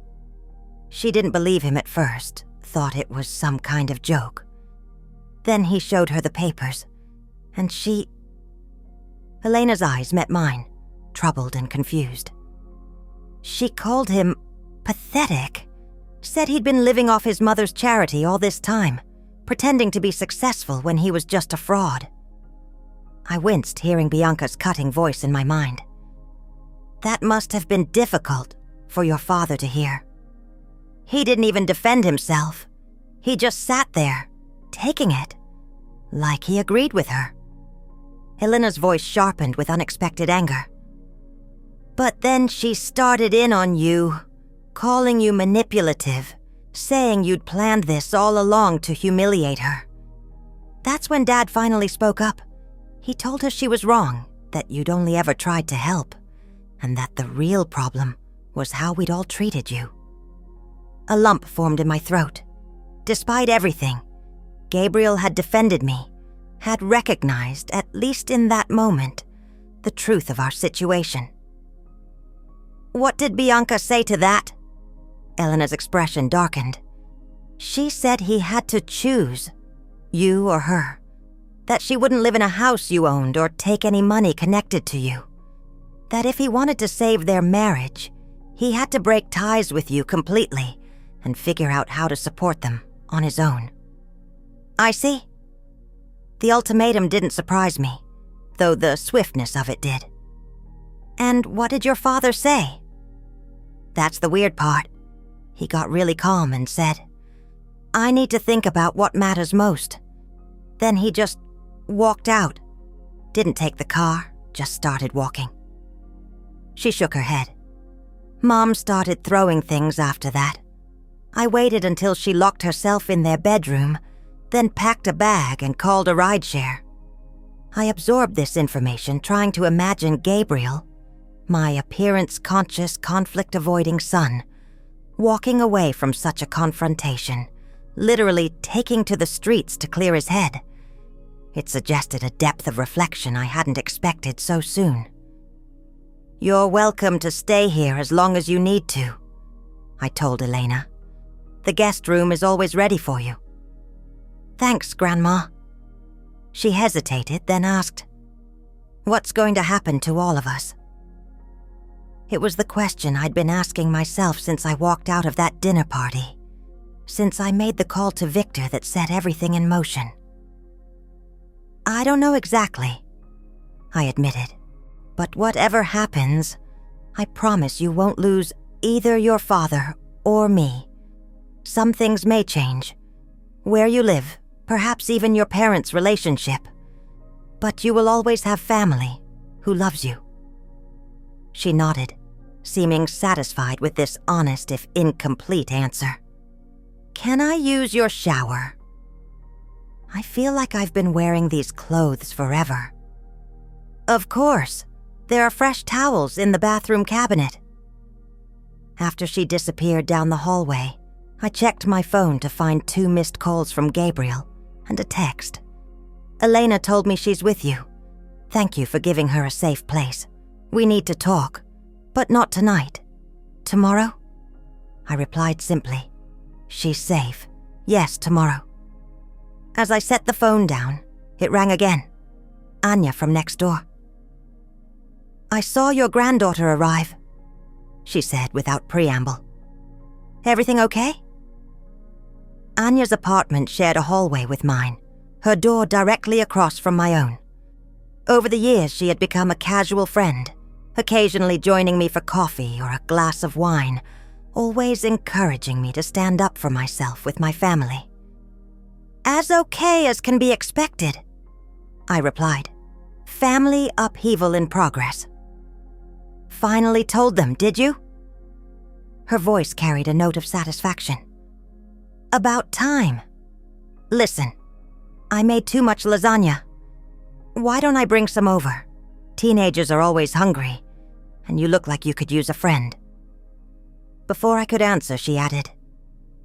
She didn't believe him at first, thought it was some kind of joke. Then he showed her the papers, and she... Elena's eyes met mine, troubled and confused. She called him pathetic, said he'd been living off his mother's charity all this time, pretending to be successful when he was just a fraud. I winced hearing Bianca's cutting voice in my mind. That must have been difficult for your father to hear. He didn't even defend himself. He just sat there, taking it, like he agreed with her. Elena's voice sharpened with unexpected anger. But then she started in on you, calling you manipulative, saying you'd planned this all along to humiliate her. That's when Dad finally spoke up. He told her she was wrong, that you'd only ever tried to help, and that the real problem was how we'd all treated you. A lump formed in my throat. Despite everything, Gabriel had defended me, had recognized, at least in that moment, the truth of our situation. What did Bianca say to that? Elena's expression darkened. She said he had to choose, you or her, that she wouldn't live in a house you owned or take any money connected to you, that if he wanted to save their marriage, he had to break ties with you completely and figure out how to support them on his own. I see. The ultimatum didn't surprise me, though the swiftness of it did. And what did your father say? That's the weird part. He got really calm and said, I need to think about what matters most. Then he just walked out. Didn't take the car, just started walking. She shook her head. Mom started throwing things after that. I waited until she locked herself in their bedroom, then packed a bag and called a rideshare. I absorbed this information, trying to imagine Gabriel, my appearance-conscious, conflict-avoiding son, walking away from such a confrontation, literally taking to the streets to clear his head. It suggested a depth of reflection I hadn't expected so soon. You're welcome to stay here as long as you need to, I told Elena. The guest room is always ready for you. Thanks, Grandma. She hesitated, then asked, What's going to happen to all of us? It was the question I'd been asking myself since I walked out of that dinner party, since I made the call to Victor that set everything in motion. I don't know exactly, I admitted. But whatever happens, I promise you won't lose either your father or me. Some things may change. Where you live, perhaps even your parents' relationship. But you will always have family who loves you. She nodded, seeming satisfied with this honest if incomplete answer. Can I use your shower? I feel like I've been wearing these clothes forever. Of course. There are fresh towels in the bathroom cabinet. After she disappeared down the hallway, I checked my phone to find 2 missed calls from Gabriel and a text. Elena told me she's with you. Thank you for giving her a safe place. We need to talk, but not tonight. Tomorrow? I replied simply. She's safe. Yes, tomorrow. As I set the phone down, it rang again. Anya from next door. I saw your granddaughter arrive, she said without preamble. Everything okay? Anya's apartment shared a hallway with mine, her door directly across from my own. Over the years, she had become a casual friend, occasionally joining me for coffee or a glass of wine, always encouraging me to stand up for myself with my family. As okay as can be expected, I replied. Family upheaval in progress. Finally told them, did you? Her voice carried a note of satisfaction. About time. Listen, I made too much lasagna. Why don't I bring some over? Teenagers are always hungry, and you look like you could use a friend. Before I could answer, she added,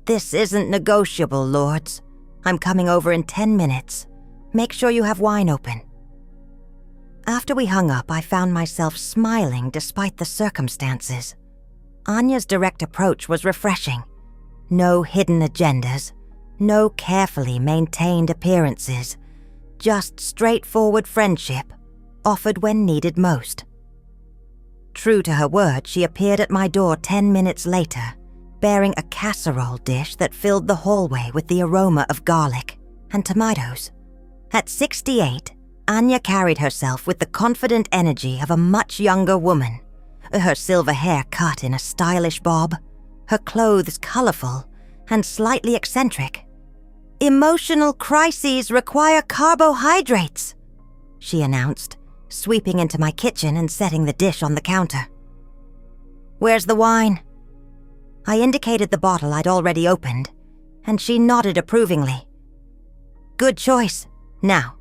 This isn't negotiable, lords. I'm coming over in 10 minutes. Make sure you have wine open. After we hung up, I found myself smiling despite the circumstances. Anya's direct approach was refreshing. No hidden agendas, no carefully maintained appearances, just straightforward friendship, offered when needed most. True to her word, she appeared at my door 10 minutes later, bearing a casserole dish that filled the hallway with the aroma of garlic and tomatoes. At 68, Anya carried herself with the confident energy of a much younger woman, her silver hair cut in a stylish bob, her clothes colorful and slightly eccentric. Emotional crises require carbohydrates, she announced, sweeping into my kitchen and setting the dish on the counter. Where's the wine? I indicated the bottle I'd already opened, and she nodded approvingly. Good choice. Now,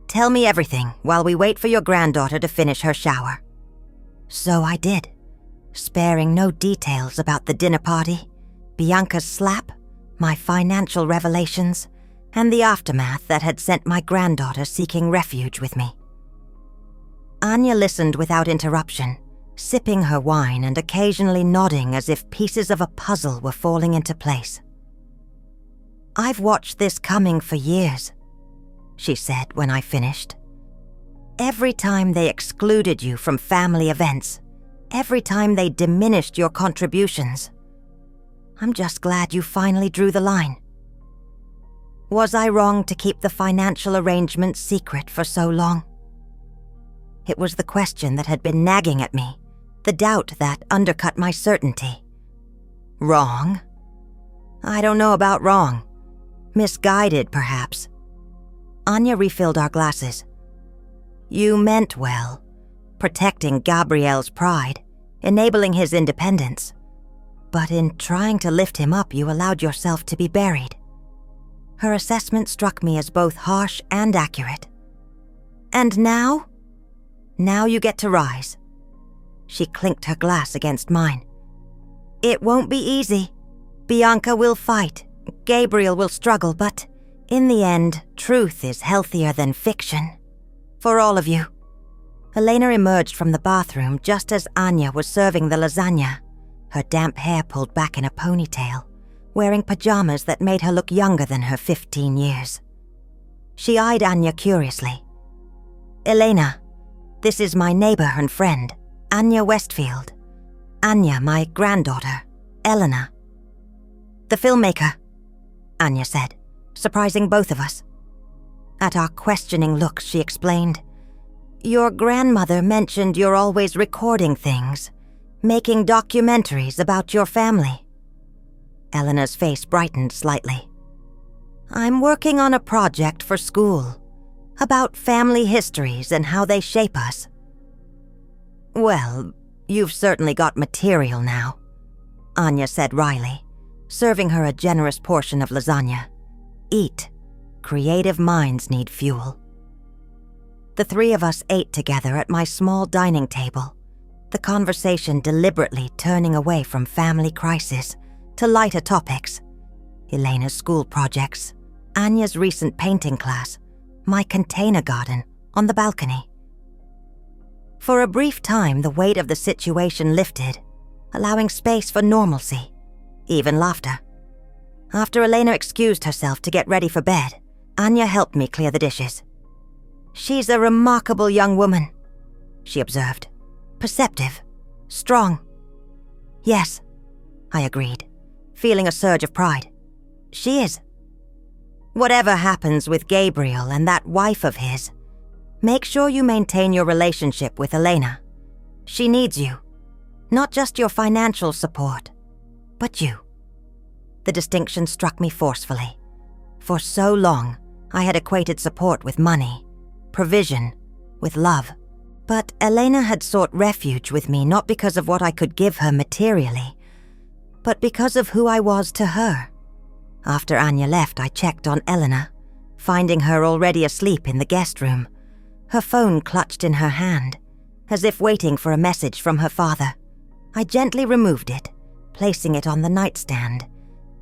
tell me everything while we wait for your granddaughter to finish her shower. So I did, sparing no details about the dinner party, Bianca's slap, my financial revelations, and the aftermath that had sent my granddaughter seeking refuge with me. Anya listened without interruption, sipping her wine and occasionally nodding as if pieces of a puzzle were falling into place. I've watched this coming for years, she said when I finished. Every time they excluded you from family events, every time they diminished your contributions. I'm just glad you finally drew the line. Was I wrong to keep the financial arrangements secret for so long? It was the question that had been nagging at me, the doubt that undercut my certainty. Wrong? I don't know about wrong. Misguided, perhaps. Anya refilled our glasses. You meant well, protecting Gabriel's pride, enabling his independence. But in trying to lift him up, you allowed yourself to be buried. Her assessment struck me as both harsh and accurate. And now? Now you get to rise. She clinked her glass against mine. It won't be easy. Bianca will fight. Gabriel will struggle, but in the end, truth is healthier than fiction. For all of you. Elena emerged from the bathroom just as Anya was serving the lasagna, her damp hair pulled back in a ponytail, wearing pajamas that made her look younger than her 15 years. She eyed Anya curiously. Elena, this is my neighbor and friend, Anya Westfield. Anya, my granddaughter, Elena. The filmmaker, Anya said, surprising both of us. At our questioning looks, she explained, Your grandmother mentioned you're always recording things, making documentaries about your family. Elena's face brightened slightly. I'm working on a project for school, about family histories and how they shape us. Well, you've certainly got material now, Anya said wryly, serving her a generous portion of lasagna. Eat. Creative minds need fuel. The three of us ate together at my small dining table, the conversation deliberately turning away from family crisis to lighter topics. Elena's school projects, Anya's recent painting class, my container garden on the balcony. For a brief time, the weight of the situation lifted, allowing space for normalcy, even laughter. After Elena excused herself to get ready for bed, Anya helped me clear the dishes. She's a remarkable young woman, she observed. Perceptive, strong. Yes, I agreed, feeling a surge of pride. She is. Whatever happens with Gabriel and that wife of his, make sure you maintain your relationship with Elena. She needs you. Not just your financial support, but you. The distinction struck me forcefully. For so long, I had equated support with money, provision with love. But Elena had sought refuge with me not because of what I could give her materially, but because of who I was to her. After Anya left, I checked on Elena, finding her already asleep in the guest room, her phone clutched in her hand, as if waiting for a message from her father. I gently removed it, placing it on the nightstand,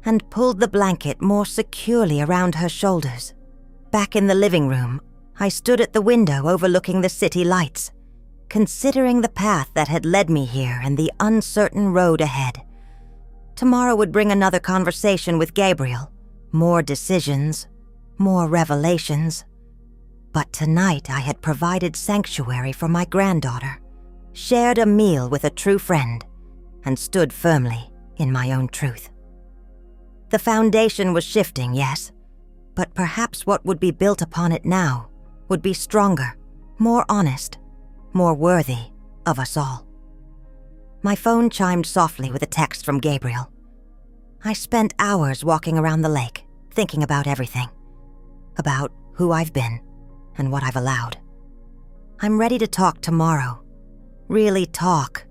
and pulled the blanket more securely around her shoulders. Back in the living room, I stood at the window overlooking the city lights, considering the path that had led me here and the uncertain road ahead. Tomorrow would bring another conversation with Gabriel, more decisions, more revelations. But tonight I had provided sanctuary for my granddaughter, shared a meal with a true friend, and stood firmly in my own truth. The foundation was shifting, yes, but perhaps what would be built upon it now would be stronger, more honest, more worthy of us all. My phone chimed softly with a text from Gabriel. I spent hours walking around the lake, thinking about everything. About who I've been and what I've allowed. I'm ready to talk tomorrow. Really talk.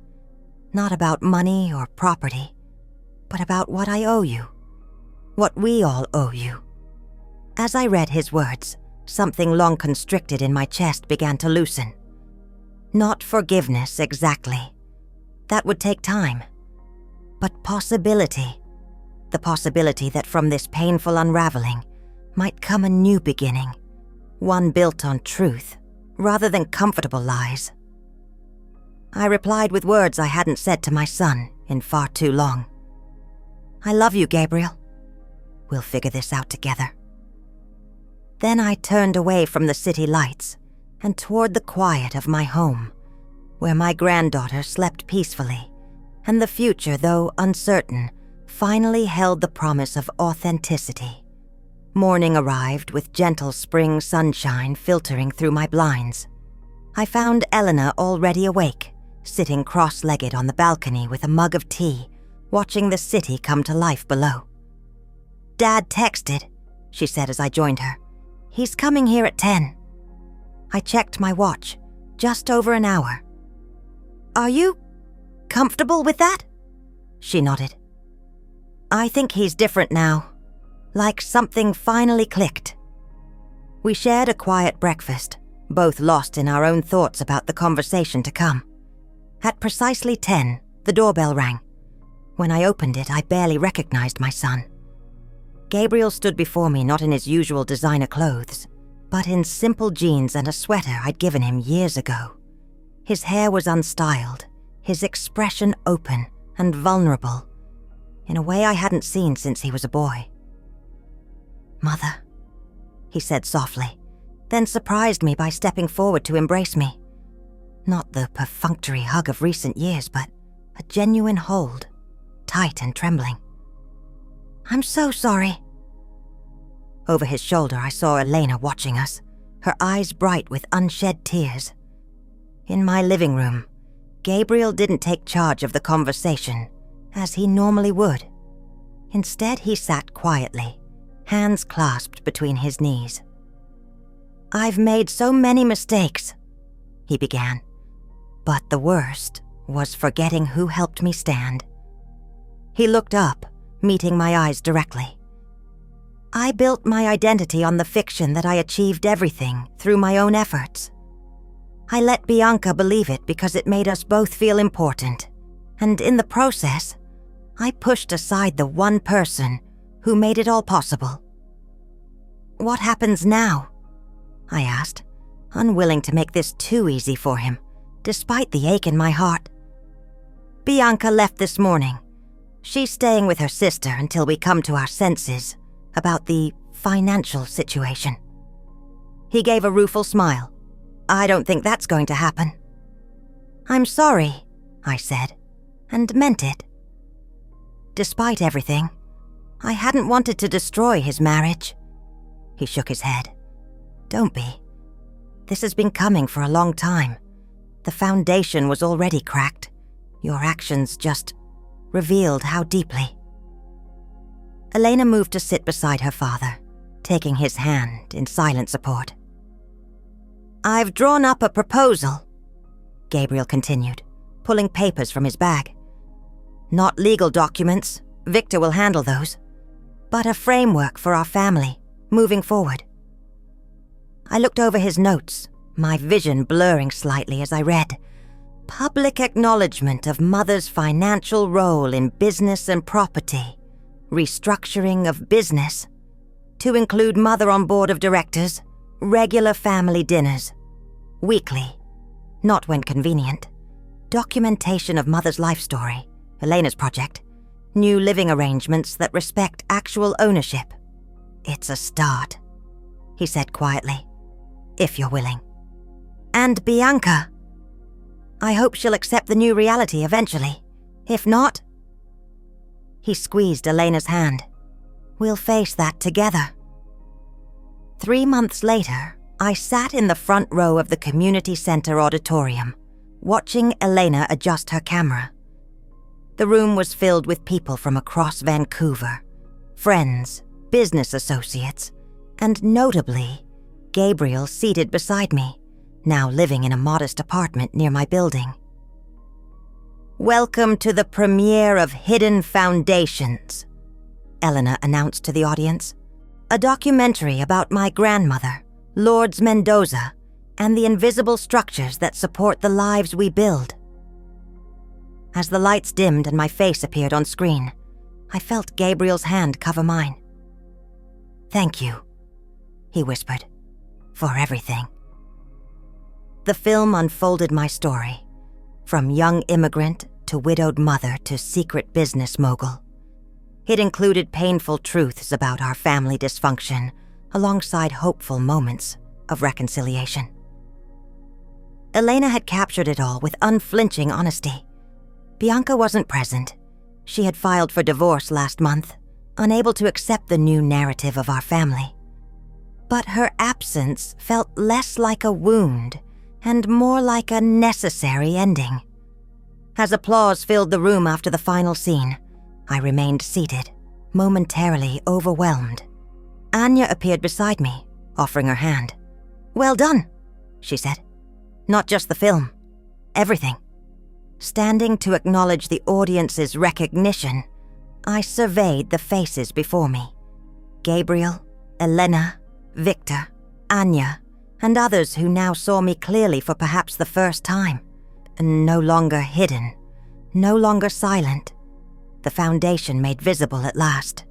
Not about money or property, but about what I owe you. What we all owe you. As I read his words, something long constricted in my chest began to loosen. Not forgiveness exactly. That would take time. But possibility. The possibility that from this painful unraveling might come a new beginning. One built on truth, rather than comfortable lies. I replied with words I hadn't said to my son in far too long. I love you, Gabriel. We'll figure this out together. Then I turned away from the city lights and toward the quiet of my home, where my granddaughter slept peacefully, and the future, though uncertain, finally held the promise of authenticity. Morning arrived with gentle spring sunshine filtering through my blinds. I found Elena already awake, sitting cross-legged on the balcony with a mug of tea, watching the city come to life below. Dad texted, she said as I joined her. He's coming here at 10. I checked my watch. Just over an hour. Are you comfortable with that? She nodded. I think he's different now. Like something finally clicked. We shared a quiet breakfast, both lost in our own thoughts about the conversation to come. At precisely 10, the doorbell rang. When I opened it, I barely recognized my son. Gabriel stood before me not in his usual designer clothes, but in simple jeans and a sweater I'd given him years ago. His hair was unstyled, his expression open and vulnerable, in a way I hadn't seen since he was a boy. Mother, he said softly, then surprised me by stepping forward to embrace me. Not the perfunctory hug of recent years, but a genuine hold, tight and trembling. I'm so sorry. Over his shoulder, I saw Elena watching us, her eyes bright with unshed tears, In my living room, Gabriel didn't take charge of the conversation, as he normally would. Instead, he sat quietly, hands clasped between his knees. "I've made so many mistakes," he began, "but the worst was forgetting who helped me stand." He looked up, meeting my eyes directly. "I built my identity on the fiction that I achieved everything through my own efforts. I let Bianca believe it because it made us both feel important, and in the process, I pushed aside the one person who made it all possible." "What happens now?" I asked, unwilling to make this too easy for him, despite the ache in my heart. "Bianca left this morning. She's staying with her sister until we come to our senses about the financial situation." He gave a rueful smile. "I don't think that's going to happen." "I'm sorry," I said, and meant it. Despite everything, I hadn't wanted to destroy his marriage. He shook his head. "Don't be. This has been coming for a long time. The foundation was already cracked. Your actions just revealed how deeply." Elena moved to sit beside her father, taking his hand in silent support. "I've drawn up a proposal," Gabriel continued, pulling papers from his bag. "Not legal documents, Victor will handle those, but a framework for our family, moving forward." I looked over his notes, my vision blurring slightly as I read, "Public acknowledgement of mother's financial role in business and property, restructuring of business, to include mother on board of directors, regular family dinners, weekly, not when convenient, documentation of mother's life story, Elena's project, new living arrangements that respect actual ownership. It's a start," he said quietly, "if you're willing. And Bianca, I hope she'll accept the new reality eventually. If not..." He squeezed Elena's hand. "We'll face that together." 3 months later, I sat in the front row of the community center auditorium, watching Elena adjust her camera. The room was filled with people from across Vancouver, friends, business associates, and notably, Gabriel seated beside me, now living in a modest apartment near my building. "Welcome to the premiere of Hidden Foundations," Elena announced to the audience. "A documentary about my grandmother, Lourdes Mendoza, and the invisible structures that support the lives we build." As the lights dimmed and my face appeared on screen, I felt Gabriel's hand cover mine. "Thank you," he whispered, "for everything." The film unfolded my story, from young immigrant to widowed mother to secret business mogul. It included painful truths about our family dysfunction, alongside hopeful moments of reconciliation. Elena had captured it all with unflinching honesty. Bianca wasn't present. She had filed for divorce last month, unable to accept the new narrative of our family. But her absence felt less like a wound and more like a necessary ending. As applause filled the room after the final scene, I remained seated, momentarily overwhelmed. Anya appeared beside me, offering her hand. "Well done," she said. "Not just the film, everything." Standing to acknowledge the audience's recognition, I surveyed the faces before me. Gabriel, Elena, Victor, Anya, and others who now saw me clearly for perhaps the first time. No longer hidden, no longer silent. The foundation made visible at last.